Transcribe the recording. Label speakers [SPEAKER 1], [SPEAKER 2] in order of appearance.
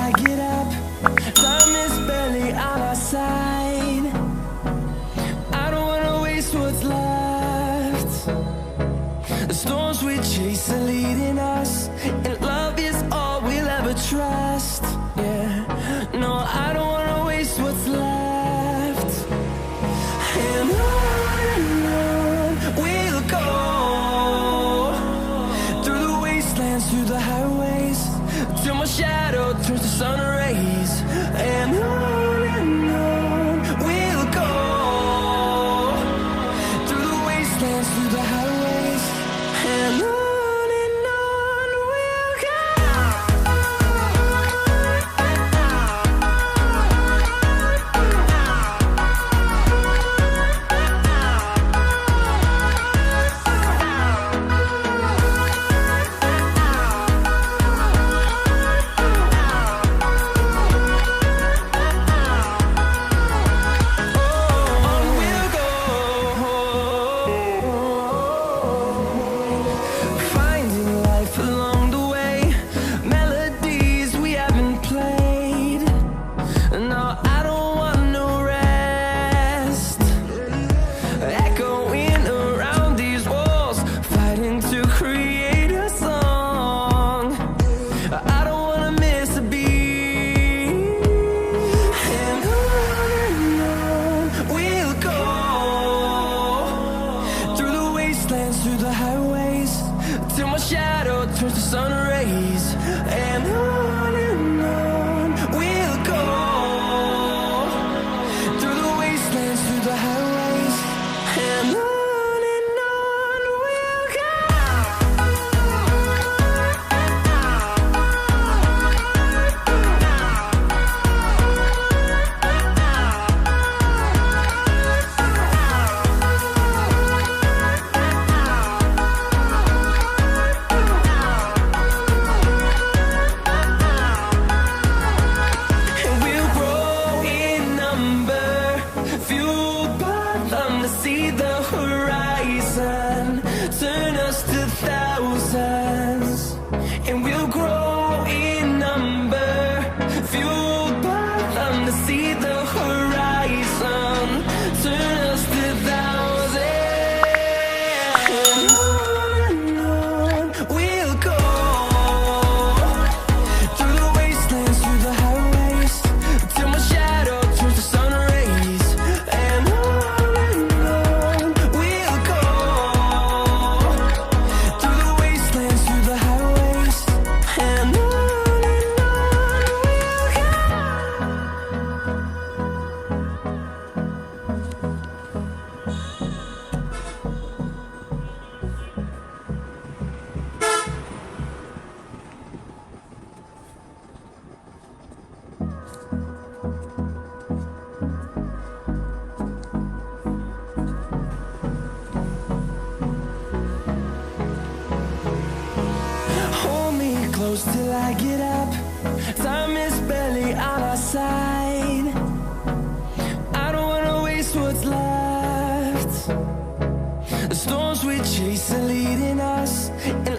[SPEAKER 1] I get up. Time is barely on our side. I don't wanna waste what's left. The storms we chase are leading us, and love is all we'll ever trust. Yeah, no, I don't wanna waste what's left. And on we'll go, through the wastelands, through the highways, till my shadow turns to sun rays. And on we'll go, through the wastelands, through the highways, and on we'll go. Through the highways, till my shadow turns to sun rays. And on we'll go, through the wastelands, through the highways, and on we'll go. See the horizon, turn us to thousands, and we'll grow in number, fueled by them to see the horizon, turn us to thousands, and on we'll go, through the wastelands, through the highways, till my shadow turns to sun rays. And close till I get up. Time is barely on our side. I don't wanna waste what's left. The storms we chase are leading us, and